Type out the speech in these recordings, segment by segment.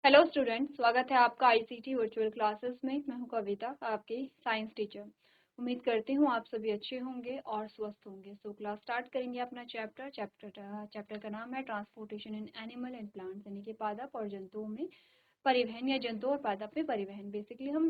Hello student, स्वागत है आपका आईसीटी वर्चुअल क्लासेस में। मैं हूं कविता, आपकी साइंस टीचर। उम्मीद करती हूं आप सभी अच्छे होंगे और स्वस्थ होंगे। सो क्लास स्टार्ट करेंगे अपना चैप्टर का नाम है transportation in animal and plants, यानी कि पादप और जंतुओं में परिवहन या जंतु और पादप में परिवहन। बेसिकली हम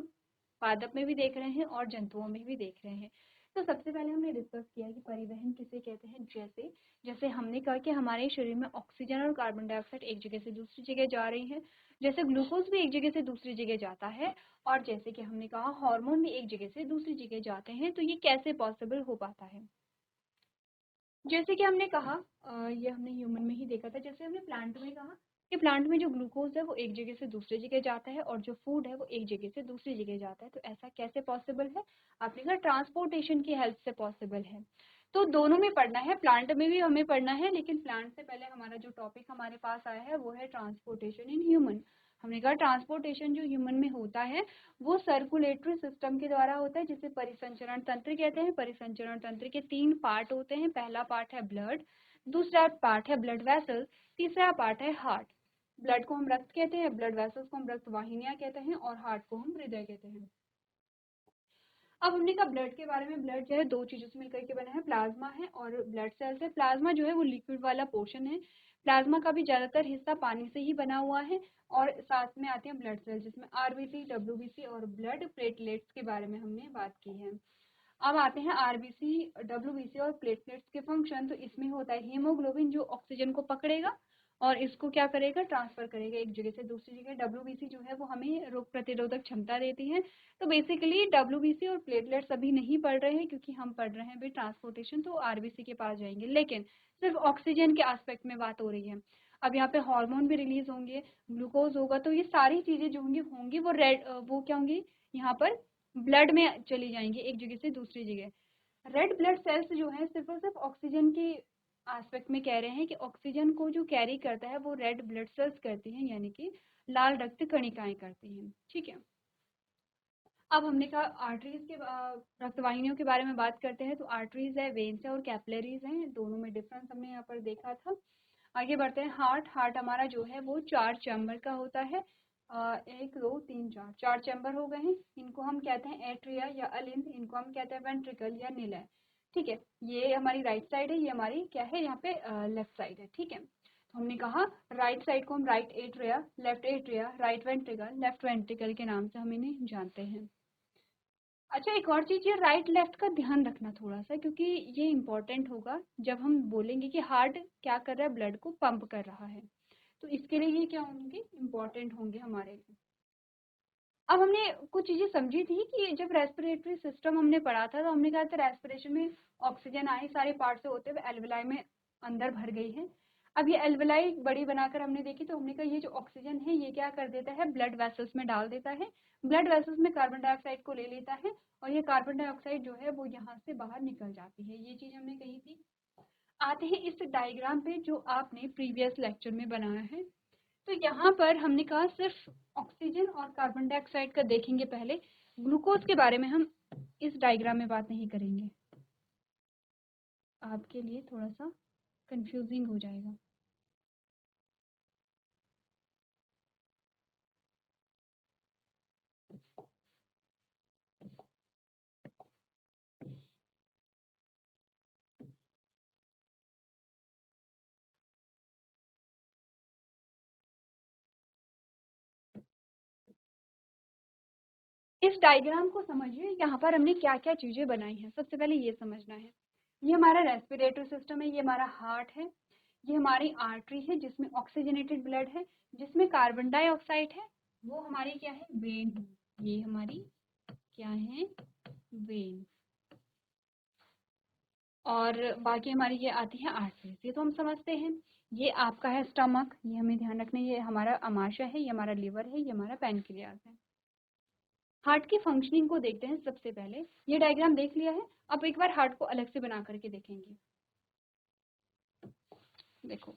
पादप में भी देख रहे हैं और जंतुओं में भी देख रहे हैं। तो सबसे पहले हमने डिस्कस किया कि परिवहन किसे कहते हैं। जैसे जैसे हमने कहा कि हमारे शरीर में ऑक्सीजन और कार्बन डाइऑक्साइड एक जगह से दूसरी जगह जा रही है, जैसे ग्लूकोज भी एक जगह से दूसरी जगह जाता है, और जैसे कि हमने कहा हार्मोन भी एक जगह से दूसरी जगह जाते हैं। तो ये कैसे पॉसिबल हो पाता है? जैसे कि हमने कहा ये हमने ह्यूमन में ही देखा था। जैसे हमने प्लांट में कहा कि प्लांट में जो ग्लूकोज है वो एक जगह से दूसरी जगह जाता है और जो फूड है वो एक जगह से दूसरी जगह जाता है। तो ऐसा कैसे पॉसिबल है? आपने कहा ट्रांसपोर्टेशन की हेल्प से पॉसिबल है। तो दोनों में पढ़ना है, प्लांट में भी हमें पढ़ना है, लेकिन प्लांट से पहले हमारा जो टॉपिक हमारे पास आया है वो है ट्रांसपोर्टेशन इन ह्यूमन। हमने कहा ट्रांसपोर्टेशन जो ह्यूमन में होता है वो सर्कुलेटरी सिस्टम के द्वारा होता है, जिसे परिसंचरण तंत्र कहते हैं। परिसंचरण तंत्र के 3 पार्ट होते हैं। पहला पार्ट है ब्लड, दूसरा पार्ट है ब्लड वेसल्स, तीसरा पार्ट है हार्ट। ब्लड को हम रक्त कहते हैं, ब्लड वेसल्स को हम रक्त वाहिनियां कहते हैं, और हार्ट को हम हृदय कहते हैं। अब हमने कहा ब्लड के बारे में। ब्लड जो है दो चीजों से मिलकर के बना है, प्लाज्मा है और ब्लड सेल्स है। प्लाज्मा जो है वो लिक्विड वाला पोर्शन है। प्लाज्मा का भी ज्यादातर हिस्सा पानी से ही बना हुआ है। और साथ में आते हैं ब्लड सेल्स, जिसमें आरबीसी, डब्ल्यूबीसी और ब्लड प्लेटलेट्स के बारे में हमने बात की है। अब आते हैं आरबीसी, डब्ल्यूबीसी और प्लेटलेट्स के फंक्शन। तो इसमें होता है हीमोग्लोबिन जो ऑक्सीजन को पकड़ेगा और इसको क्या करेगा, ट्रांसफर करेगा एक जगह से दूसरी जगह। डब्ल्यूबीसी जो है वो हमें रोग प्रतिरोधक क्षमता देती है। तो बेसिकली डब्ल्यूबीसी और प्लेटलेट्स अभी नहीं पढ़ रहे हैं क्योंकि हम पढ़ रहे हैं अभी ट्रांसपोर्टेशन, तो आरबीसी के पास जाएंगे। लेकिन सिर्फ ऑक्सीजन के एस्पेक्ट में बात हो रही है। अब यहाँ पे हार्मोन भी रिलीज होंगे, ग्लूकोज होगा, तो ये सारी चीजें जो होंगी वो रेड, वो क्या होंगी, यहाँ पर ब्लड में चली जाएंगी एक जगह से दूसरी जगह। रेड ब्लड सेल्स जो है सिर्फ और सिर्फ ऑक्सीजन की एस्पेक्ट में कह रहे हैं कि ऑक्सीजन को जो कैरी करता है वो रेड ब्लड सेल्स करती हैं, यानी कि लाल रक्त कणिकाएं करती हैं। ठीक है। अब हमने कहा आर्टरीज के रक्तवाहिनियों के बारे में बात करते हैं। तो आर्टरीज है, वेन्स है और कैपिलरीज हैं। दोनों में डिफरेंस हमने यहाँ पर देखा था। आगे बढ़ते हैं। हार्ट। हार्ट हमारा जो है वो 4 चैम्बर का होता है। 1 2 3 4, 4 चैम्बर हो गए हैं। इनको हम कहते हैं एट्रिया या अलिंद, इनको हम कहते हैं वेंट्रिकल या निलय। ठीक है। ये हमारी राइट साइड है, ये हमारी क्या है, यहाँ पे लेफ्ट साइड है। ठीक है। तो हमने कहा राइट साइड को हम right atria, right ventricle, left ventricle के नाम से हम इन्हें जानते हैं। अच्छा, एक और चीज, ये राइट लेफ्ट का ध्यान रखना थोड़ा सा, क्योंकि ये इंपॉर्टेंट होगा जब हम बोलेंगे कि हार्ट क्या कर रहा है, ब्लड को पंप कर रहा है। तो इसके लिए ये क्या होंगे, इंपॉर्टेंट होंगे हमारे लिए। अब हमने कुछ चीजें समझी थी कि जब रेस्पिरेटरी सिस्टम हमने पढ़ा था तो हमने कहा था रेस्पिरेशन में ऑक्सीजन आई सारे पार्ट से होते हुए एल्वेलाई में अंदर भर गई है। अब ये एल्वेलाई बड़ी बनाकर हमने देखी, तो हमने कहा ये जो ऑक्सीजन है ये क्या कर देता है, ब्लड वेसल्स में डाल देता है। ब्लड वेसल्स में कार्बन डाइऑक्साइड को ले लेता है और ये कार्बन डाइऑक्साइड जो है वो यहाँ से बाहर निकल जाती है। ये चीज हमने कही थी। आते हैं इस डायग्राम पे जो आपने प्रीवियस लेक्चर में बनाया है। तो यहाँ पर हमने कहा सिर्फ ऑक्सीजन और कार्बन डाइऑक्साइड का देखेंगे पहले, ग्लूकोज के बारे में हम इस डायग्राम में बात नहीं करेंगे, आपके लिए थोड़ा सा कंफ्यूजिंग हो जाएगा। इस डायग्राम को समझिए, यहाँ पर हमने क्या क्या चीजें बनाई हैं। सबसे पहले ये समझना है, ये हमारा रेस्पिरेटरी सिस्टम है, ये हमारा हार्ट है, ये हमारी आर्टरी है जिसमें ऑक्सीजनेटेड ब्लड है, जिसमें कार्बन डाइऑक्साइड है, वो हमारी क्या है, वेन है। ये हमारी क्या है, वेन। और बाकी हमारी ये आती है आर्टरीज, ये तो हम समझते हैं। ये आपका है स्टमक, ये हमें ध्यान रखना है, ये हमारा अमाशय है, ये हमारा लिवर है, ये हमारा पैनक्रियाज है। हार्ट की फंक्शनिंग को देखते हैं। सबसे पहले ये डायग्राम देख लिया है, अब एक बार हार्ट को अलग से बना करके देखेंगे। देखो,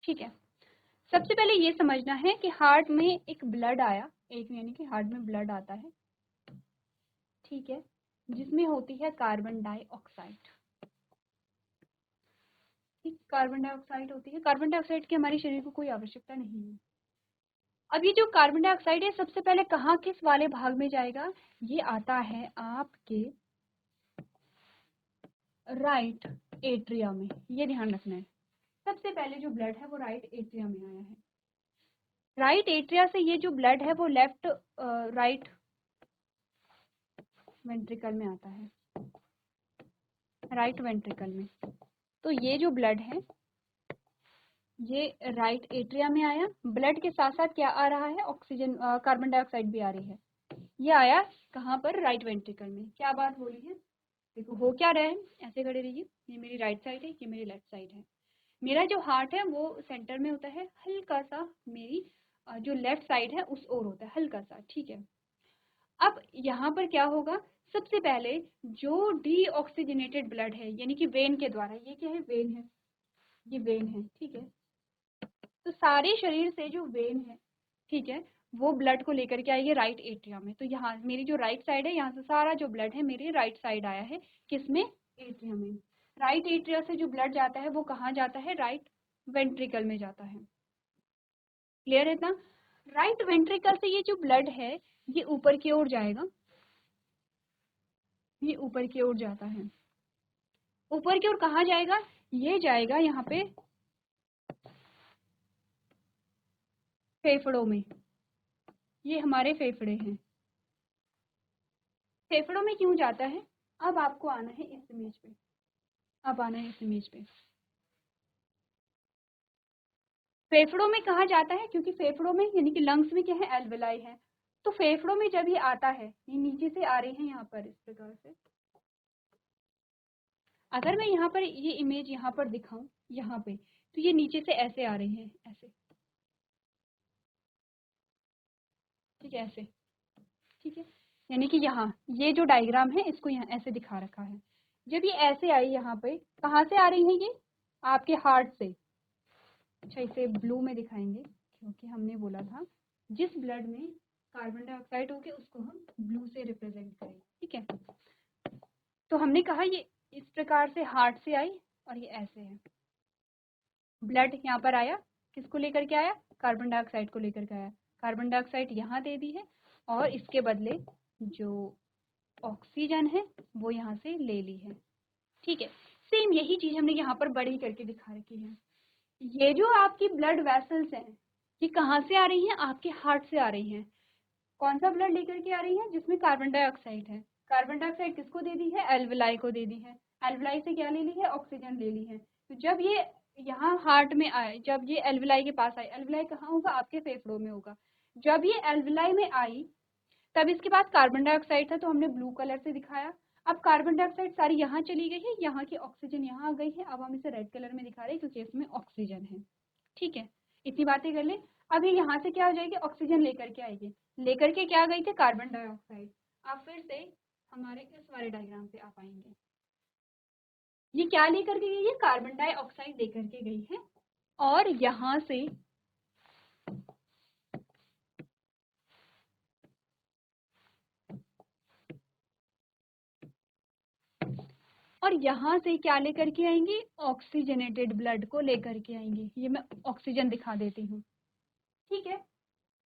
ठीक है। सबसे पहले ये समझना है कि हार्ट में एक ब्लड आया, एक यानी कि हार्ट में ब्लड आता है, ठीक है, जिसमें होती है कार्बन डाइऑक्साइड। ठीक, कार्बन डाइऑक्साइड होती है। कार्बन डाइऑक्साइड की हमारे शरीर को कोई आवश्यकता नहीं है। अब ये जो कार्बन डाइऑक्साइड है सबसे पहले कहाँ, किस वाले भाग में जाएगा? ये आता है आपके राइट एट्रिया में, ये ध्यान रखना है। सबसे पहले जो ब्लड है वो राइट एट्रिया में आया है। राइट एट्रिया से ये जो ब्लड है वो लेफ्ट राइट वेंट्रिकल में आता है, राइट वेंट्रिकल में। तो ये जो ब्लड है ये राइट एट्रिया में आया। ब्लड के साथ साथ क्या आ रहा है? ऑक्सीजन, कार्बन डाइऑक्साइड भी आ रही है। ये आया कहाँ पर? राइट वेंट्रिकल में। क्या बात हो रही है? देखो हो क्या रहा है, ऐसे खड़े रहिए। ये मेरी राइट साइड है, ये मेरी लेफ्ट साइड है। मेरा जो हार्ट है वो सेंटर में होता है, हल्का सा मेरी जो लेफ्ट साइड है उस ओर होता है, हल्का सा, ठीक है। अब यहाँ पर क्या होगा? सबसे पहले जो डीऑक्सीजनेटेड ब्लड है यानी कि वेन के द्वारा, ये क्या है? वेन है, ये वेन है, ठीक है। तो सारे शरीर से जो वेन है, ठीक है, वो ब्लड को लेकर के आएगी राइट एट्रिया में। तो यहाँ मेरी जो राइट साइड है, यहाँ से सारा जो ब्लड है मेरी राइट साइड आया है, किसमें? एट्रिया में। राइट एट्रिया से जो ब्लड जाता है वो कहाँ जाता है? राइट वेंट्रिकल में जाता है। क्लियर है इतना? राइट वेंट्रिकल से ये जो ब्लड है ये ऊपर की ओर जाएगा, ये ऊपर की ओर जाता है। ऊपर की ओर कहाँ जाएगा? ये जाएगा यहाँ पे फेफड़ों में। ये हमारे फेफड़े हैं। फेफड़ों में क्यों जाता है? अब आपको आना है इस इमेज पे, अब आना है इस इमेज पे। फेफड़ों में कहाँ जाता है? क्योंकि फेफड़ों में यानी कि लंग्स में क्या है? एल्वेलाई है। तो फेफड़ों में जब ये आता है, ये नीचे से आ रही है यहाँ पर इस प्रकार से। अगर मैं यहाँ पर ये इमेज यहाँ पर दिखाऊं, यहाँ पे, तो ये नीचे से ऐसे आ रही है, ऐसे, ठीक है, ऐसे, ठीक है। यानी कि यहाँ ये जो डायग्राम है इसको यहाँ ऐसे दिखा रखा है। जब ये ऐसे आई यहाँ पे, कहाँ से आ रही है? ये आपके हार्ट से। अच्छा, इसे ब्लू में दिखाएंगे क्योंकि हमने बोला था जिस ब्लड में कार्बन डाइऑक्साइड होगी उसको हम ब्लू से रिप्रेजेंट करें, ठीक है। तो हमने कहा ये इस प्रकार से हार्ट से आई और ये ऐसे है। ब्लड यहाँ पर आया, किसको लेकर के आया? कार्बन डाइऑक्साइड को लेकर के आया। कार्बन डाइऑक्साइड यहाँ दे दी है और इसके बदले जो ऑक्सीजन है वो यहाँ से ले ली है, ठीक है। सेम यही चीज हमने यहाँ पर बड़ी करके दिखा रखी है। ये जो आपकी ब्लड वेसल्स हैं ये कहाँ से आ रही हैं? आपके हार्ट से आ रही हैं। कौन सा ब्लड लेकर के आ रही है? जिसमें कार्बन डाइऑक्साइड है। कार्बन डाइऑक्साइड किसको दे दी है? एल्वेलाई को दे दी है। एल्वेलाई से क्या ले ली है? ऑक्सीजन ले ली है। तो जब ये यहाँ हार्ट में आए, जब ये एल्वेलाई के पास आई, एल्वेलाई कहाँ होगा? आपके फेफड़ों में होगा। जब ये एल्वेलाई में आई तब इसके पास कार्बन डाइऑक्साइड था तो हमने ब्लू कलर से दिखाया। अब कार्बन डाइऑक्साइड सारी यहाँ चली गई है, यहाँ की ऑक्सीजन यहाँ आ गई है। अब हम इसे रेड कलर में दिखा रहे हैं क्योंकि इसमें ऑक्सीजन है, ठीक है। इतनी बातें कर ले। अब ये यहाँ से क्या हो जाएगी? ऑक्सीजन लेकर के आएगी। लेकर के क्या गई थी? Carbon dioxide. अब फिर से हमारे इस वाले डायग्राम पे आप आएंगे। ये क्या लेकर के गई है? कार्बन डाइऑक्साइड लेकर के गई है और यहाँ से और यहाँ से क्या लेकर के आएंगी? ऑक्सीजनेटेड ब्लड को लेकर के आएंगे। ये मैं ऑक्सीजन दिखा देती हूँ, ठीक है।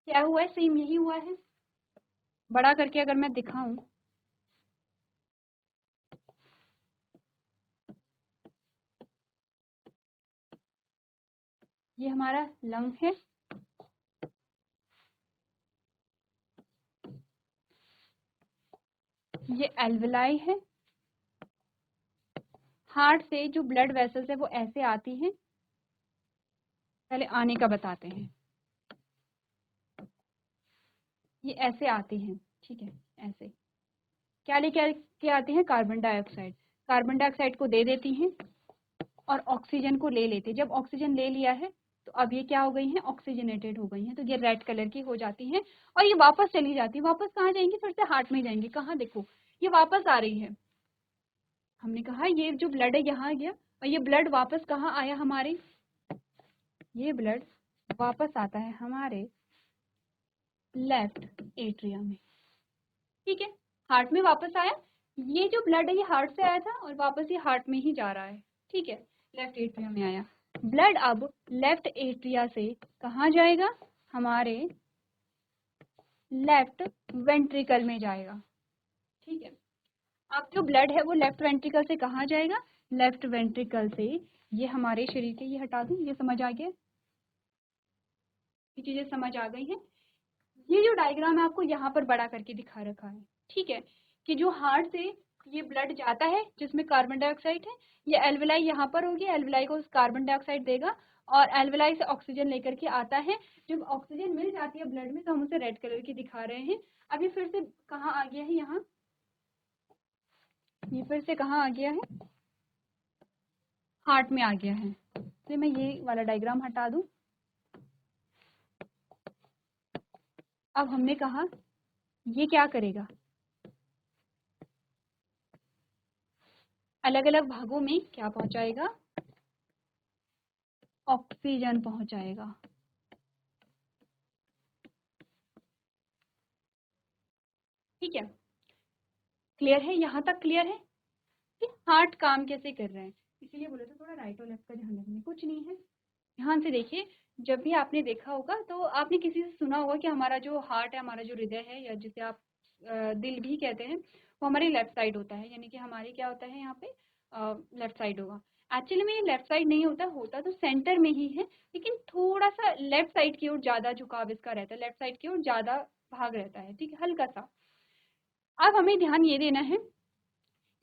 क्या हुआ है? सेम यही हुआ है। बड़ा करके अगर मैं दिखाऊं, ये हमारा लंग है, ये एल्वेलाई है। हार्ट से जो ब्लड वेसल्स है वो ऐसे आती हैं। पहले आने का बताते हैं। ये ऐसे आती हैं, ठीक है, ऐसे क्या लेकर के आती हैं? Carbon dioxide. कार्बन डाइऑक्साइड को दे देती हैं और ऑक्सीजन को ले लेते हैं। जब ऑक्सीजन ले लिया है तो अब ये क्या हो गई हैं? ऑक्सीजनेटेड हो गई हैं। तो ये रेड कलर की हो जाती हैं और ये वापस चली जाती है। वापस कहाँ जाएंगी? फिर से हार्ट में जाएंगी। कहाँ? देखो ये वापस आ रही है। हमने कहा ये जो ब्लड है यहाँ गया और ये ब्लड वापस कहाँ आया हमारे? ये ब्लड वापस आता है हमारे लेफ्ट एट्रिया में। ठीक है, हार्ट में वापस आया। ये जो ब्लड है ये हार्ट से आया था और वापस ये हार्ट में ही जा रहा है। ठीक है, लेफ्ट एट्रिया में आया ब्लड। अब लेफ्ट एट्रिया से कहाँ जाएगा? हमारे लेफ्ट वेंट्रिकल में जाएगा। ठीक है, अब जो ब्लड है वो लेफ्ट वेंट्रिकल से कहाँ जाएगा? लेफ्ट वेंट्रिकल से ये हमारे शरीर के, ये हटा दूं, ये समझ आ गया? ये चीजें समझ आ गई हैं। ये जो डायग्राम है आपको यहाँ पर बड़ा करके दिखा रखा है। ठीक है, कि जो हार्ट से ये ब्लड जाता है जिसमें कार्बन डाइऑक्साइड है, ये एल्वेलाई यहाँ पर होगी, एल्वेलाई को कार्बन डाइऑक्साइड देगा और एल्वेलाई से ऑक्सीजन लेकर के आता है। जब ऑक्सीजन मिल जाती है ब्लड में तो हम उसे रेड कलर की दिखा रहे हैं। अब ये फिर से कहाँ आ गया है? यहाँ ये फिर से कहाँ आ गया है? हार्ट में आ गया है। तो मैं ये वाला डायग्राम हटा दूं। अब हमने कहा ये क्या करेगा? अलग अलग भागों में क्या पहुंचाएगा? ऑक्सीजन पहुंचाएगा। ठीक है, क्लियर है? यहाँ तक क्लियर है कि हार्ट काम कैसे कर रहे हैं? इसीलिए बोले तो थोड़ा राइट और लेफ्ट का ध्यान रखना। कुछ नहीं है, ध्यान से देखिए। जब भी आपने देखा होगा तो आपने किसी से सुना होगा कि हमारा जो हार्ट है, हमारा जो हृदय है, या जिसे आप दिल भी कहते हैं, वो हमारी लेफ्ट साइड होता है। यानी कि हमारे क्या होता है यहाँ पे? लेफ्ट साइड होगा। एक्चुअली में ये लेफ्ट साइड नहीं होता, होता तो सेंटर में ही है, लेकिन थोड़ा सा लेफ्ट साइड की ओर ज्यादा झुकाव इसका रहता है, लेफ्ट साइड की ओर ज्यादा भाग रहता है। ठीक है, हल्का सा। अब हमें ध्यान ये देना है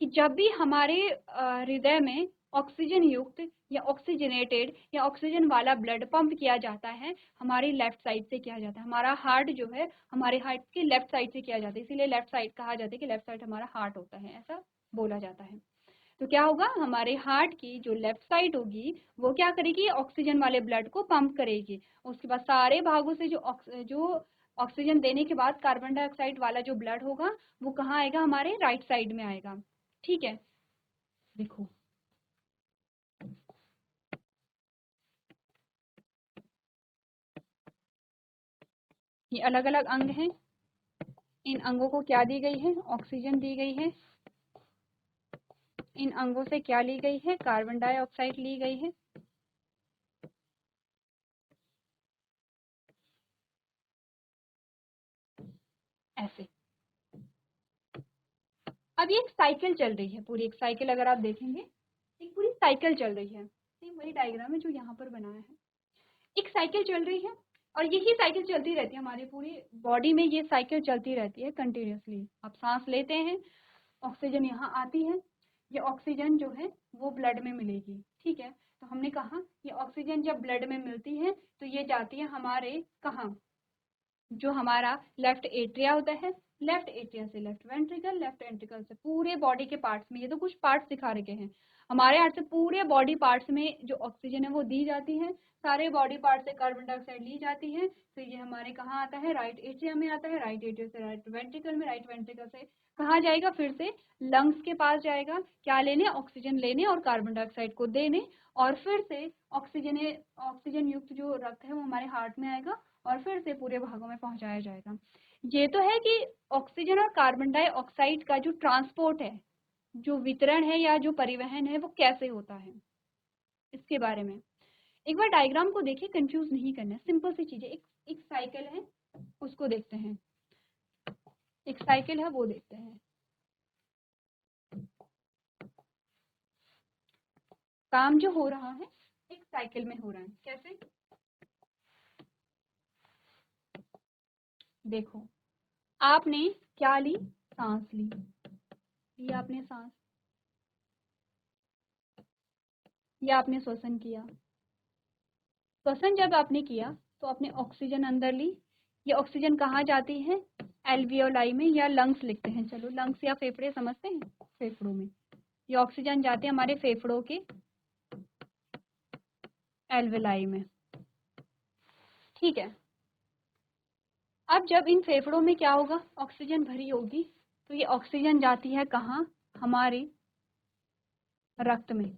कि जब भी हमारे हृदय में ऑक्सीजन युक्त या ऑक्सीजनेटेड या ऑक्सीजन वाला ब्लड पंप किया जाता है, हमारी लेफ्ट साइड से किया जाता है। हमारा हार्ट जो है हमारे हार्ट के लेफ्ट साइड से किया जाता है, इसीलिए लेफ्ट साइड कहा जाता है कि लेफ्ट साइड हमारा हार्ट होता है, ऐसा बोला जाता है। तो क्या होगा? हमारे हार्ट की जो लेफ्ट साइड होगी वो क्या करेगी? ऑक्सीजन वाले ब्लड को पंप करेगी। उसके बाद सारे भागों से जो ऑक्सीजन देने के बाद कार्बन डाइऑक्साइड वाला जो ब्लड होगा वो कहाँ आएगा? हमारे राइट साइड में आएगा। ठीक है, देखो ये अलग अलग अंग हैं। इन अंगों को क्या दी गई है? ऑक्सीजन दी गई है। इन अंगों से क्या ली गई है? कार्बन डाइऑक्साइड ली गई है। ऐसे अब ये एक साइकिल चल रही है, पूरी एक साइकिल अगर आप देखेंगे एक पूरी साइकिल चल रही है। सेम वही डायग्राम है जो यहाँ पर बनाया है। एक साइकिल चल रही है और यही साइकिल चलती रहती है हमारी पूरी बॉडी में। ये साइकिल चलती रहती है कंटिन्यूसली। आप सांस लेते हैं, ऑक्सीजन यहाँ आती है, ये ऑक्सीजन जो है वो ब्लड में मिलेगी। ठीक है, तो हमने कहा ये ऑक्सीजन जब ब्लड में मिलती है तो ये जाती है हमारे कहाँ? जो हमारा लेफ्ट एट्रिया होता है, लेफ्ट एट्रिया से लेफ्ट वेंट्रिकल, लेफ्ट वेंट्रिकल से पूरे बॉडी के पार्ट्स में। ये तो कुछ पार्ट्स दिखा रखे हैं। हमारे हार्ट से पूरे बॉडी पार्ट्स में जो ऑक्सीजन है वो दी जाती है, सारे बॉडी पार्ट से कार्बन डाइऑक्साइड ली जाती है। तो ये हमारे कहाँ आता है? राइट एट्रिया में आता है। राइट एट्रिया से राइट वेंट्रिकल में, राइट वेंट्रिकल से कहाँ जाएगा? फिर से लंग्स के पास जाएगा, क्या लेने? ऑक्सीजन लेने और कार्बन डाइऑक्साइड को देने। और फिर से ऑक्सीजन युक्त जो रक्त है वो हमारे हार्ट में आएगा और फिर से पूरे भागों में पहुंचाया जाएगा। ये तो है कि ऑक्सीजन और कार्बन डाइऑक्साइड का जो ट्रांसपोर्ट है, जो वितरण है या जो परिवहन है वो कैसे होता है, इसके बारे में एक बार डायग्राम को देखिए। कंफ्यूज नहीं करना है, सिंपल सी चीजें। एक साइकिल है, उसको देखते हैं। एक साइकिल है, वो देखते हैं। काम जो हो रहा है एक साइकिल में हो रहा है। कैसे? देखो, आपने क्या ली? सांस ली। ये आपने सांस, या आपने श्वसन किया। श्वसन जब आपने किया तो आपने ऑक्सीजन अंदर ली। ये ऑक्सीजन कहाँ जाती है? एल्वियोलाई में, या लंग्स लिखते हैं, चलो लंग्स या फेफड़े समझते हैं, फेफड़ों में। ये ऑक्सीजन जाती है हमारे फेफड़ों के एल्वियोलाई में। ठीक है, अब जब इन फेफड़ों में क्या होगा? ऑक्सीजन भरी होगी, तो ये ऑक्सीजन जाती है कहाँ? हमारे रक्त में।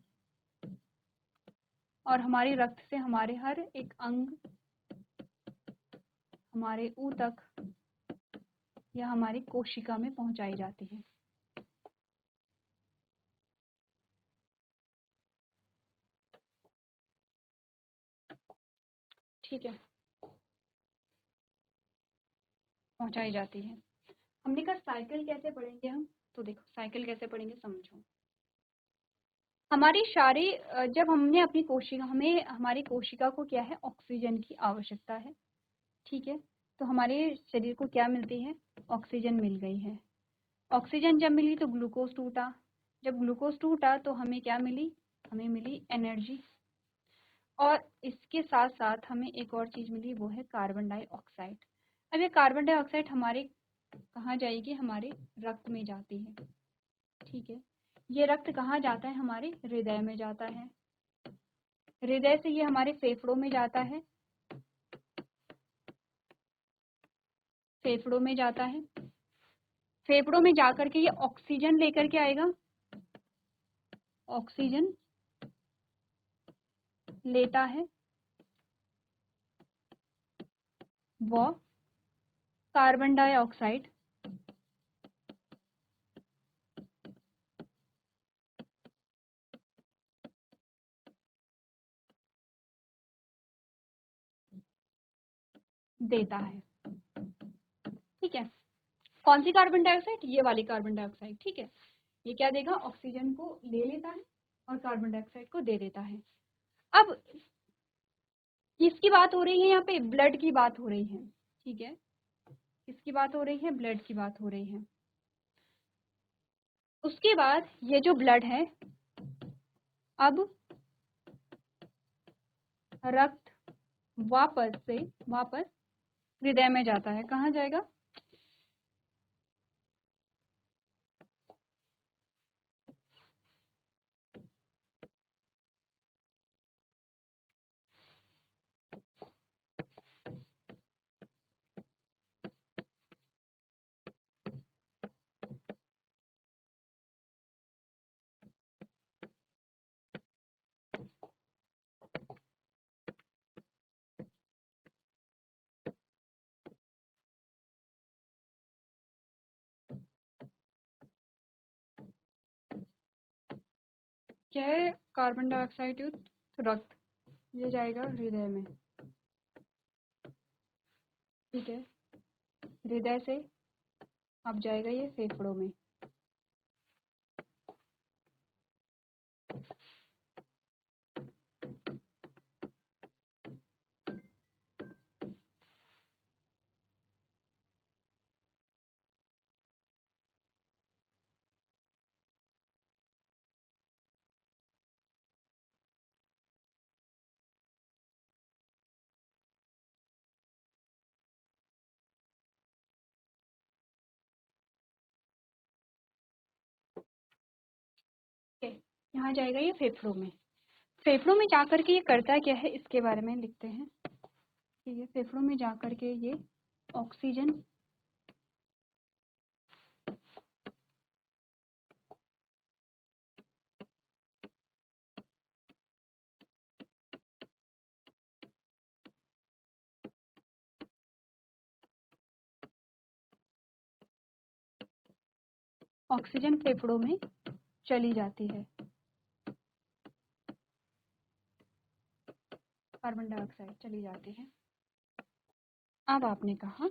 और हमारी रक्त से हमारे हर एक अंग हमारे ऊ तक या हमारी कोशिका में पहुंचाई जाती है। ठीक है, पहुंचाई जाती है। हमने कहा साइकिल कैसे पढ़ेंगे हम, तो देखो साइकिल कैसे पढ़ेंगे समझो। हमारी सारी जब हमने अपनी कोशिका, हमें हमारी कोशिका को क्या है, ऑक्सीजन की आवश्यकता है। ठीक है, तो हमारे शरीर को क्या मिलती है, ऑक्सीजन मिल गई है। ऑक्सीजन जब मिली तो ग्लूकोज टूटा, जब ग्लूकोज टूटा तो हमें क्या मिली, हमें मिली एनर्जी। और इसके साथ साथ हमें एक और चीज मिली, वो है कार्बन डाइऑक्साइड। अब ये कार्बन डाइऑक्साइड हमारे कहाँ जाएगी, हमारे रक्त में जाती है। ठीक है, ये रक्त कहाँ जाता है, हमारे हृदय में जाता है। हृदय से ये हमारे फेफड़ों में जाता है, फेफड़ों में जाता है। फेफड़ों में जाकर के ये ऑक्सीजन लेकर के आएगा, ऑक्सीजन लेता है, वो कार्बन डाइऑक्साइड देता है। ठीक है, कौन सी कार्बन डाइऑक्साइड, ये वाली कार्बन डाइऑक्साइड। ठीक है, ये क्या देगा, ऑक्सीजन को ले लेता है और कार्बन डाइऑक्साइड को दे देता है। अब किसकी बात हो रही है, यहाँ पे ब्लड की बात हो रही है। ठीक है, किसकी बात हो रही है, ब्लड की बात हो रही है। उसके बाद ये जो ब्लड है, अब रक्त वापस हृदय में जाता है। कहाँ जाएगा, क्या है, कार्बन डाइऑक्साइड युक्त रक्त, ये जाएगा हृदय में। ठीक है, हृदय से अब जाएगा ये फेफड़ों में। यहाँ जाएगा ये फेफड़ों में। फेफड़ों में जाकर के ये करता क्या है, इसके बारे में लिखते हैं। ठीक है, फेफड़ों में जाकर के ये ऑक्सीजन ऑक्सीजन फेफड़ों में चली जाती है, कार्बन डाइऑक्साइड चली जाती है। अब आपने कहा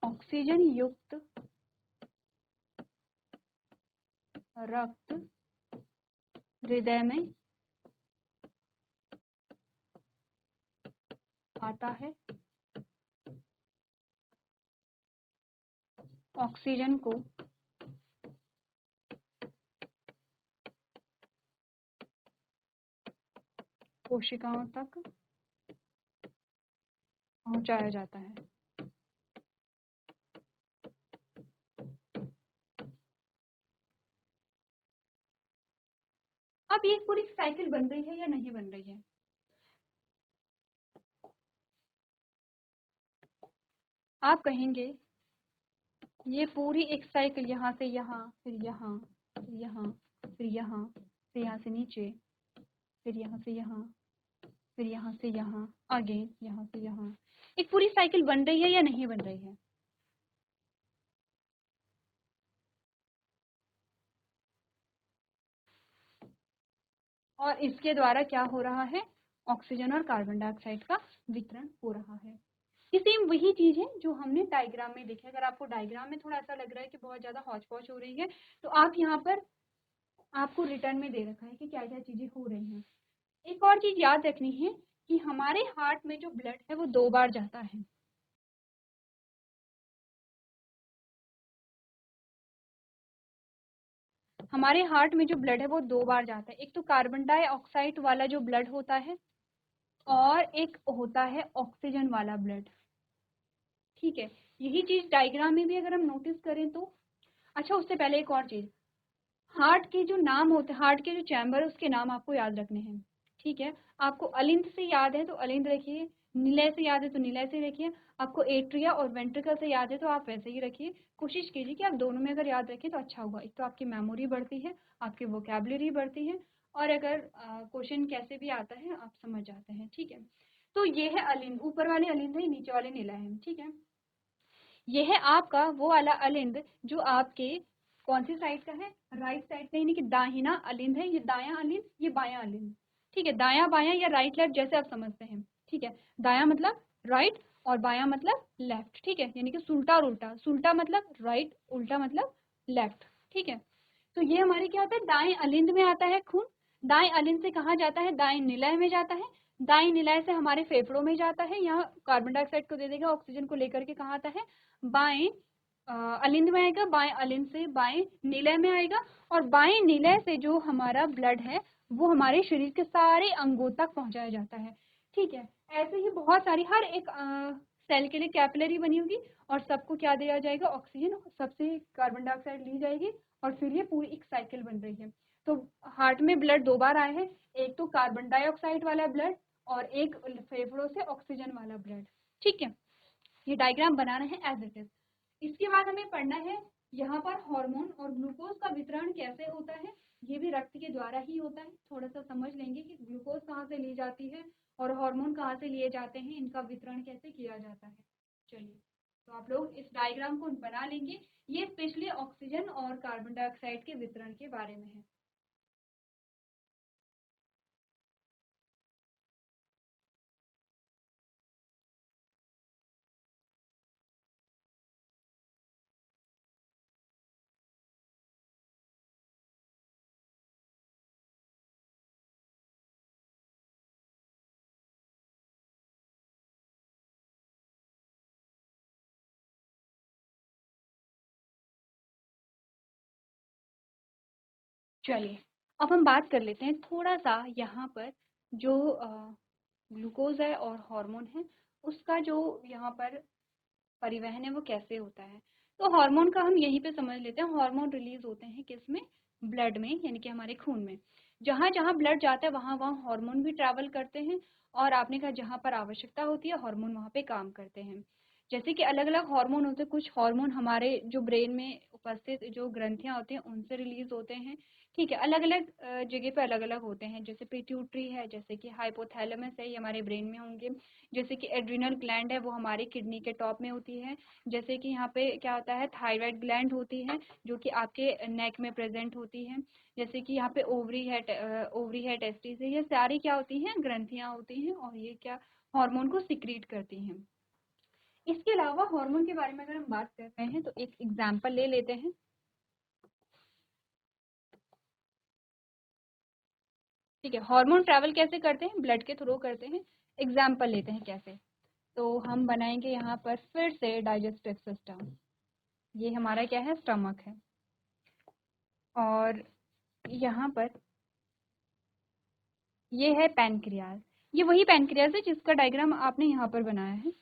ऑक्सीजन युक्त रक्त हृदय में आता है, ऑक्सीजन को कोशिकाओं तक पहुंचाया जाता है। अब ये पूरी साइकिल बन रही है या नहीं बन रही है, आप कहेंगे ये पूरी एक साइकिल, यहाँ से यहाँ, फिर यहाँ, फिर यहाँ, फिर यहाँ, फिर यहाँ से नीचे, फिर यहाँ से यहाँ, फिर यहाँ से यहाँ, अगेन यहाँ से यहाँ। एक पूरी साइकिल बन रही है या नहीं बन रही है? और इसके द्वारा क्या हो रहा है? ऑक्सीजन और कार्बन डाइऑक्साइड का वितरण हो रहा है। ये सेम वही चीज है जो हमने डायग्राम में देखी। अगर आपको डायग्राम में थोड़ा ऐसा लग रहा है कि बहुत ज्यादा हौच पौच हो रही है, तो आप यहाँ पर आपको रिटर्न में दे रखा है कि क्या क्या चीजें हो रही हैं। एक और चीज याद रखनी है कि हमारे हार्ट में जो ब्लड है वो 2 बार जाता है। हमारे हार्ट में जो ब्लड है वो 2 बार जाता है। एक तो कार्बन डाइऑक्साइड वाला जो ब्लड होता है, और एक होता है ऑक्सीजन वाला ब्लड। ठीक है, यही चीज डायग्राम में भी अगर हम नोटिस करें तो। अच्छा, उससे पहले एक और चीज, हार्ट के जो नाम होते हैं, हार्ट के जो चैम्बर, उसके नाम आपको याद रखने हैं। ठीक है, आपको अलिंद से याद है तो अलिंद रखिए, निलय से याद है तो निलय से रखिए, आपको एट्रिया और वेंट्रिकल से याद है तो आप वैसे ही रखिए। कोशिश कीजिए कि आप दोनों में अगर याद रखें तो अच्छा होगा। एक तो आपकी मेमोरी बढ़ती है, आपकी वोकेबलरी बढ़ती है, और अगर क्वेश्चन कैसे भी आता है आप समझ जाते हैं। ठीक है, तो ये है अलिंद, ऊपर वाले अलिंद है, नीचे वाले निलय है। ठीक है, ये है आपका वो वाला अलिंद जो आपके कौन सी साइड का है? राइट साइड का, यानी कि दाहिना अलिंद है। ये दायां अलिंद, ये बायां अलिंद। ठीक है, दायां बायां या राइट लेफ्ट जैसे आप समझते हैं। ठीक है, दायां मतलब राइट और बायां मतलब लेफ्ट। ठीक है, यानी कि सुल्टा और उल्टा। सुल्टा मतलब राइट, उल्टा मतलब लेफ्ट। ठीक है, तो ये हमारे क्या होता है? दाएं अलिंद में आता है खून। दाएं अलिंद से कहाँ जाता है? दाएं निलय में जाता है। दाएं निलय से हमारे फेफड़ों में जाता है, यहाँ कार्बन डाइऑक्साइड को दे देगा, ऑक्सीजन को लेकर के कहाँ आता है? बाएं अलिंद में आएगा, बाएं अलिंद से बाएं निलय में आएगा, और बाएं निलय से जो हमारा ब्लड है वो हमारे शरीर के सारे अंगों तक पहुंचाया जाता है। ठीक है, ऐसे ही बहुत सारी, हर एक सेल के लिए कैपिलरी बनी होगी, और सबको क्या दिया जाएगा? ऑक्सीजन, सबसे कार्बन डाइऑक्साइड ली जाएगी, और फिर ये पूरी एक साइकिल बन रही है। तो हार्ट में ब्लड 2 बार आए हैं, एक तो कार्बन डाइऑक्साइड वाला ब्लड, और एक फेफड़ों से ऑक्सीजन वाला ब्लड। ठीक है, ये डायग्राम बनाना है एज इट इज। इसके बाद हमें पढ़ना है यहाँ पर हार्मोन और ग्लूकोज का वितरण कैसे होता है। ये भी रक्त के द्वारा ही होता है। थोड़ा सा समझ लेंगे कि ग्लूकोज कहाँ से ली जाती है और हार्मोन कहाँ से लिए जाते हैं, इनका वितरण कैसे किया जाता है। चलिए, तो आप लोग इस डायग्राम को बना लेंगे। ये स्पेशली ऑक्सीजन और कार्बन डाइऑक्साइड के वितरण के बारे में है। चलिए, अब हम बात कर लेते हैं थोड़ा सा यहाँ पर, जो ग्लूकोज है और हार्मोन है, उसका जो यहाँ पर परिवहन है वो कैसे होता है। तो हार्मोन का हम यहीं पे समझ लेते हैं। हार्मोन रिलीज होते हैं किसमें? ब्लड में, यानी कि हमारे खून में। जहाँ जहाँ ब्लड जाता है वहाँ वहाँ हार्मोन भी ट्रैवल करते हैं, और आपने कहा जहाँ पर आवश्यकता होती है हार्मोन वहाँ पे काम करते हैं। जैसे कि अलग अलग हार्मोन होते हैं। कुछ हार्मोन हमारे जो ब्रेन में उपस्थित जो ग्रंथियां होती हैं उनसे रिलीज होते हैं। ठीक है, अलग अलग जगह पे अलग अलग होते हैं। जैसे पिट्यूटरी है, जैसे कि हाइपोथैलेमस है, ये हमारे ब्रेन में होंगे। जैसे कि एड्रिनल ग्लैंड है, वो हमारी किडनी के टॉप में होती है। जैसे कि यहाँ पे क्या होता है? थायराइड ग्लैंड होती है, जो कि आपके नेक में प्रेजेंट होती है। जैसे कि यहाँ पे ओवरी है, टेस्टिस है, ये सारी क्या होती हैं? ग्रंथियां होती हैं, और ये क्या हार्मोन को सिक्रीट करती हैं। इसके अलावा हार्मोन के बारे में अगर हम बात करते हैं तो एक एग्जाम्पल ले लेते हैं। ठीक है, हार्मोन ट्रैवल कैसे करते हैं? ब्लड के थ्रू करते हैं। एग्जाम्पल लेते हैं कैसे। तो हम बनाएंगे यहाँ पर फिर से डाइजेस्टिव सिस्टम। ये हमारा क्या है? स्टमक है। और यहाँ पर ये है पैनक्रियाज। ये वही पैनक्रियाज है जिसका डायग्राम आपने यहाँ पर बनाया है,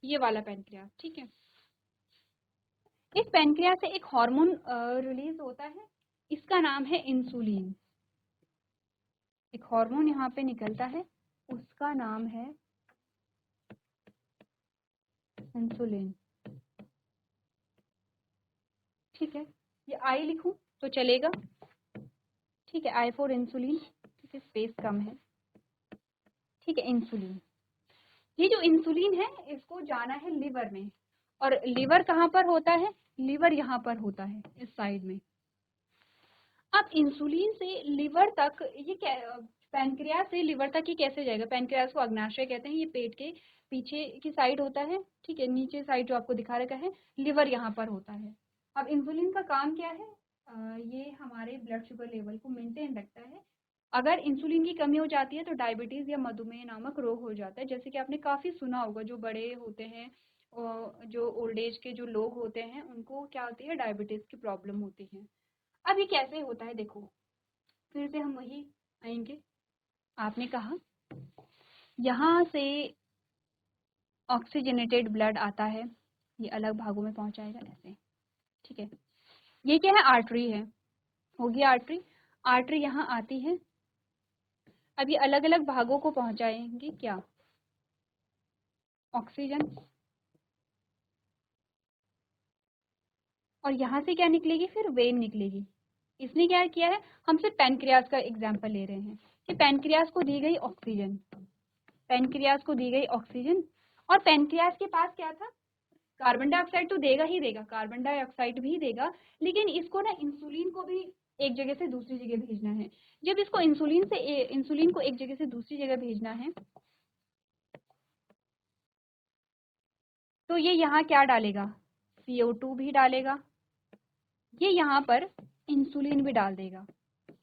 ये वाला पैनक्रियाज। ठीक है, इस पैनक्रियाज से एक हार्मोन रिलीज होता है, इसका नाम है इंसुलिन। एक हार्मोन यहाँ पे निकलता है, उसका नाम है इंसुलिन। ठीक है, ये आई लिखूं तो चलेगा? ठीक है, आई फॉर इंसुलिन, क्योंकि स्पेस कम है। ठीक है, इंसुलिन। ये जो इंसुलिन है इसको जाना है लिवर में, और लिवर कहाँ पर होता है? लिवर यहाँ पर होता है इस साइड में। अब इंसुलिन से लिवर तक ये पैनक्रियास से लिवर तक ये कैसे जाएगा? पैनक्रियास को अग्नाशय कहते हैं, ये पेट के पीछे की साइड होता है, ठीक है, नीचे साइड जो आपको दिखा रखा है, लिवर यहाँ पर होता है। अब इंसुलिन का काम क्या है? ये हमारे ब्लड शुगर लेवल को मेंटेन रखता है। अगर इंसुलिन की कमी हो जाती है तो डायबिटीज या मधुमेह नामक रोग हो जाता है। जैसे कि आपने काफी सुना होगा, जो बड़े होते हैं और जो ओल्ड एज के जो लोग होते हैं उनको क्या होती है? डायबिटीज की प्रॉब्लम होती है। अब ये कैसे होता है? देखो, फिर से हम वही आएंगे। आपने कहा यहाँ से ऑक्सीजनेटेड ब्लड आता है, ये अलग भागों में पहुंचाएगा ऐसे, ठीक है। ये क्या है? आर्टरी है, होगी आर्टरी। आर्टरी यहाँ आती है। अब ये अलग अलग भागों को पहुंचाएंगी क्या? ऑक्सीजन। और यहाँ से क्या निकलेगी? फिर वेन निकलेगी। इसने क्या किया है? हम सिर्फ पैनक्रियास का एग्जाम्पल ले रहे हैं कि पैनक्रियास को दी गई ऑक्सीजन, पैनक्रियास को दी गई ऑक्सीजन, और पैनक्रियास के पास क्या था? कार्बन डाइऑक्साइड तो देगा ही देगा, कार्बन डाइऑक्साइड भी देगा, लेकिन इसको ना इंसुलिन को भी एक जगह से दूसरी जगह भेजना है। जब इसको इंसुलिन को एक जगह से दूसरी जगह भेजना है तो ये यहाँ क्या डालेगा? CO2 भी डालेगा, ये यहाँ पर इंसुलिन भी डाल देगा।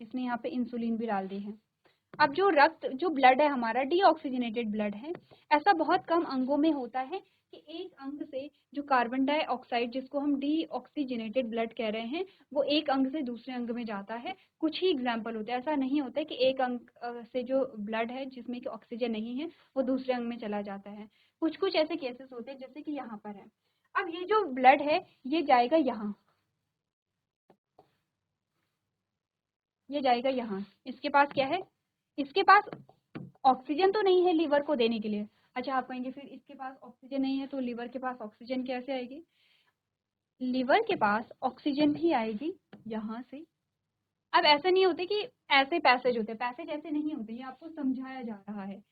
इसने यहाँ पे इंसुलिन भी डाल दी है। अब जो रक्त, जो ब्लड है हमारा, डीऑक्सीजनेटेड ब्लड है, ऐसा बहुत कम अंगों में होता है कि एक अंग से जो कार्बन डाइऑक्साइड, जिसको हम डीऑक्सीजनेटेड ब्लड कह रहे हैं, वो एक अंग से दूसरे अंग में जाता है। कुछ ही एग्जाम्पल होते हैं, ऐसा नहीं होता है कि एक अंग से जो ब्लड है जिसमें कि ऑक्सीजन नहीं है वो दूसरे अंग में चला जाता है। कुछ कुछ ऐसे केसेस होते हैं, जैसे कि यहाँ पर है। अब ये जो ब्लड है ये जाएगा यहाँ, ये जाएगा यहाँ। इसके पास क्या है? इसके पास ऑक्सीजन तो नहीं है लीवर को देने के लिए। अच्छा, आप कहेंगे फिर इसके पास ऑक्सीजन नहीं है तो लीवर के पास ऑक्सीजन कैसे आएगी? लीवर के पास ऑक्सीजन भी आएगी यहाँ से। अब ऐसा नहीं होते कि ऐसे पैसेज होते, पैसेज ऐसे नहीं होते, ये आपको समझाया जा रहा है।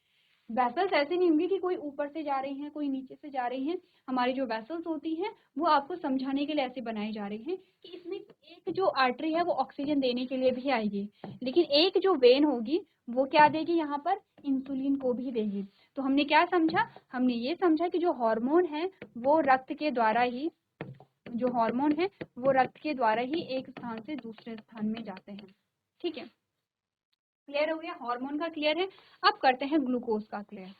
वेसल्स ऐसे नहीं होंगे कि कोई ऊपर से जा रही हैं कोई नीचे से जा रही हैं। हमारी जो वेसल्स होती हैं वो आपको समझाने के लिए ऐसे बनाई जा रही हैं कि इसमें एक जो आर्टरी है वो ऑक्सीजन देने के लिए भी आएगी, लेकिन एक जो वेन होगी वो क्या देगी? यहाँ पर इंसुलिन को भी देगी। तो हमने क्या समझा? हमने ये समझा कि जो हार्मोन है वो रक्त के द्वारा ही, जो हार्मोन है वो रक्त के द्वारा ही एक स्थान से दूसरे स्थान में जाते हैं। ठीक है, क्लियर हो गया? हार्मोन का क्लियर है। अब करते हैं ग्लूकोज का क्लियर।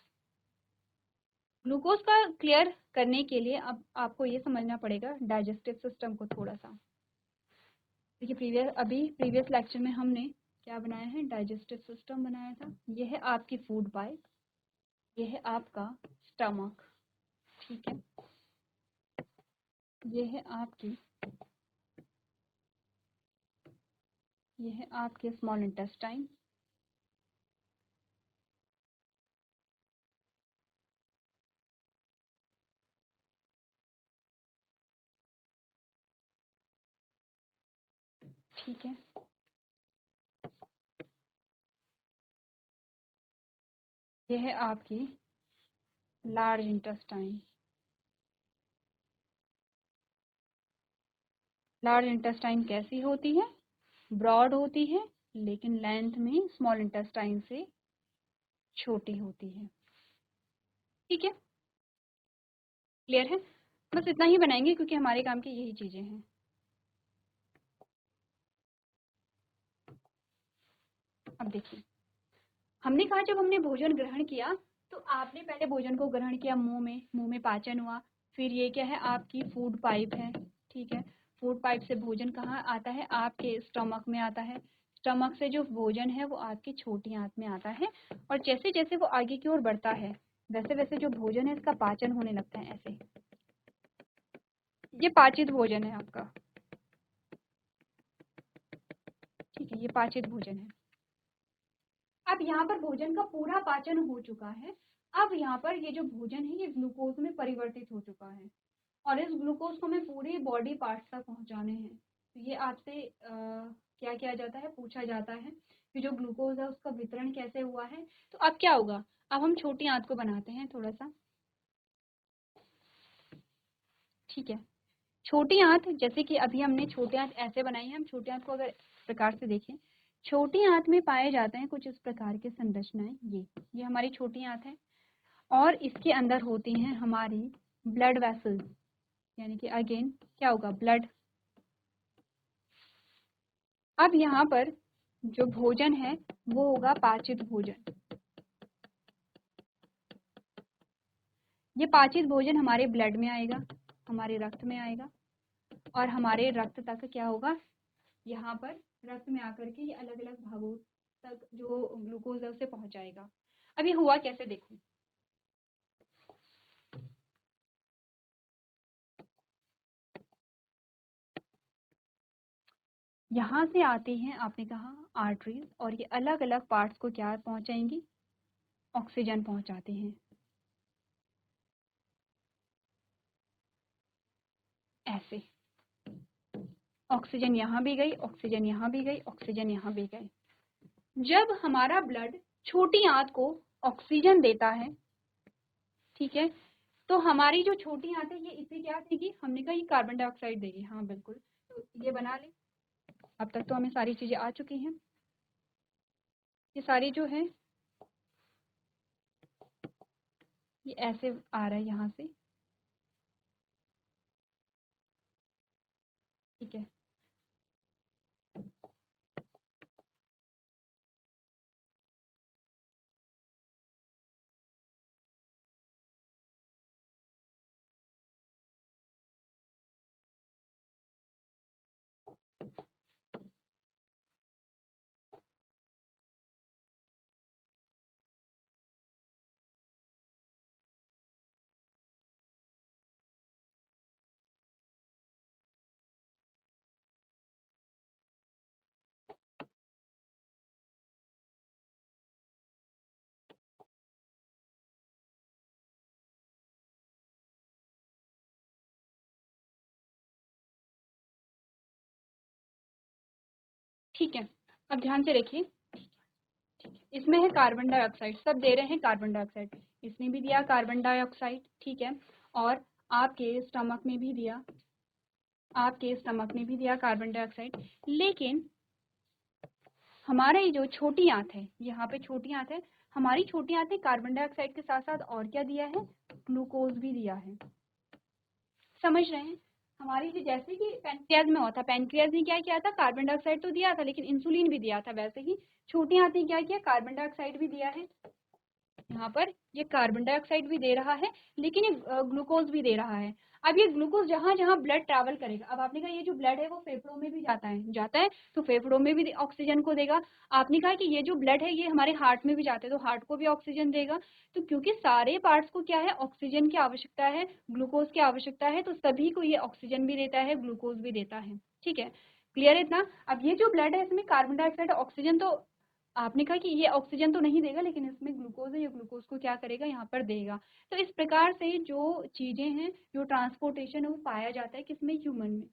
ग्लूकोज का क्लियर करने के लिए अब आपको ये समझना पड़ेगा डाइजेस्टिव सिस्टम को थोड़ा सा। देखिए, प्रीवियस लेक्चर में हमने क्या बनाया है? डाइजेस्टिव सिस्टम बनाया था। ये है आपकी फूड पाइप, ये है आपका स्टमक, ठीक है, ये है आपके स्मॉल इंटेस्टाइन, ठीक है, ये है आपकी लार्ज इंटेस्टाइन। लार्ज इंटेस्टाइन कैसी होती है? ब्रॉड होती है, लेकिन लेंथ में स्मॉल इंटेस्टाइन से छोटी होती है। ठीक है, क्लियर है? बस इतना ही बनाएंगे क्योंकि हमारे काम की यही चीजें हैं। अब देखिए, हमने कहा जब हमने भोजन ग्रहण किया तो आपने पहले भोजन को ग्रहण किया मुंह में पाचन हुआ, फिर ये क्या है? आपकी फूड पाइप है, ठीक है। फूड पाइप से भोजन कहाँ आता है? आपके स्टमक में आता है। स्टमक से जो भोजन है वो आपकी छोटी आंत में आता है, और जैसे जैसे वो आगे की ओर बढ़ता है वैसे वैसे जो भोजन है इसका पाचन होने लगता है ऐसे। ये पाचित भोजन है आपका, ठीक है, ये पाचित भोजन है। अब यहाँ पर भोजन का पूरा पाचन हो चुका है। अब यहाँ पर ये जो भोजन है ये ग्लूकोज में परिवर्तित हो चुका है, और इस ग्लूकोज को हमें पूरे बॉडी पार्ट्स तक पहुंचाने हैं। तो ये आपसे क्या किया जाता है? पूछा जाता है कि जो ग्लूकोज है उसका वितरण कैसे हुआ है। तो अब क्या होगा? अब हम छोटी आंत को बनाते हैं थोड़ा सा, ठीक है। छोटी आंत, जैसे कि अभी हमने छोटी आंत ऐसे बनाई है, हम छोटी आंत को अगर इस प्रकार से देखें, छोटी आंत में पाए जाते हैं कुछ इस प्रकार के संरचनाएं। ये हमारी छोटी आंत है और इसके अंदर होती हैं हमारी ब्लड वेसल्स, यानी कि अगेन क्या होगा, ब्लड। अब यहाँ पर जो भोजन है वो होगा पाचित भोजन। ये पाचित भोजन हमारे ब्लड में आएगा, हमारे रक्त में आएगा और हमारे रक्त तक क्या होगा, यहाँ पर रक्त में आकर के ये अलग अलग भागों तक जो ग्लूकोज है उसे पहुंचाएगा। अब ये हुआ कैसे देखो, यहाँ से आती हैं आपने कहा आर्टरीज, और ये अलग अलग पार्ट्स को क्या पहुंचाएंगी, ऑक्सीजन पहुंचाते हैं। ऐसे ऑक्सीजन यहाँ भी गई, ऑक्सीजन यहाँ भी गई, ऑक्सीजन यहाँ भी गई। जब हमारा ब्लड छोटी आंत को ऑक्सीजन देता है, ठीक है, तो हमारी जो छोटी आंत है ये इसे क्या देगी, हमने कहा ये कार्बन डाइऑक्साइड देगी। हाँ बिल्कुल, तो ये बना ले। अब तक तो हमें सारी चीजें आ चुकी हैं, ये सारी जो है ये ऐसे आ रहा है यहाँ से, ठीक है। ठीक है, अब ध्यान से देखिए, इसमें है कार्बन डाइऑक्साइड, सब दे रहे हैं कार्बन डाइऑक्साइड, इसने भी दिया कार्बन डाइऑक्साइड, ठीक है, और आपके स्टमक में भी दिया, आपके स्टमक में भी दिया कार्बन डाइऑक्साइड। लेकिन हमारा ये जो छोटी आंत है, यहाँ पे छोटी आंत है, हमारी छोटी आंत ने कार्बन डाइऑक्साइड के साथ साथ और क्या दिया है, ग्लूकोज भी दिया है। समझ रहे हैं, हमारी जो जैसे कि पैनक्रियाज में होता, पैनक्रियाज ने क्या किया था, कार्बन डाइऑक्साइड तो दिया था लेकिन इंसुलिन भी दिया था, वैसे ही छोटी आंत ने क्या किया, कार्बन डाइऑक्साइड भी दिया है। यहाँ पर ये कार्बन डाइऑक्साइड भी दे रहा है लेकिन ये ग्लूकोज भी दे रहा है। अब ये ग्लूकोज जहाँ जहाँ ब्लड ट्रैवल करेगा, अब आपने कहा ये जो ब्लड है वो फेफड़ों में भी जाता है तो फेफड़ों में भी ऑक्सीजन को देगा। आपने कहा कि ये जो ब्लड है ये हमारे हार्ट में भी जाता है तो हार्ट को भी ऑक्सीजन देगा। तो क्योंकि सारे पार्ट्स को क्या है, ऑक्सीजन की आवश्यकता है, ग्लूकोज की आवश्यकता है, तो सभी को ये ऑक्सीजन भी देता है, ग्लूकोज भी देता है। ठीक है, क्लियर है इतना। अब ये जो ब्लड है इसमें कार्बन डाइऑक्साइड ऑक्सीजन, तो आपने कहा कि ये ऑक्सीजन तो नहीं देगा लेकिन इसमें ग्लूकोज है, ये ग्लूकोज को क्या करेगा, यहाँ पर देगा। तो इस प्रकार से जो चीजें हैं, जो ट्रांसपोर्टेशन है वो पाया जाता है किसमें, ह्यूमन में।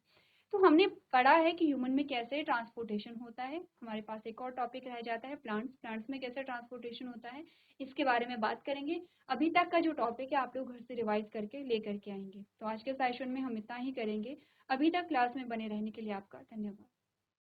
तो हमने पढ़ा है कि ह्यूमन में कैसे ट्रांसपोर्टेशन होता है। हमारे पास एक और टॉपिक रह जाता है प्लांट्स, प्लांट्स में कैसे ट्रांसपोर्टेशन होता है, इसके बारे में बात करेंगे। अभी तक का जो टॉपिक है आप लोग घर से रिवाइज करके लेकर के आएंगे। तो आज के सेशन में हम इतना ही करेंगे। अभी तक क्लास में बने रहने के लिए आपका धन्यवाद।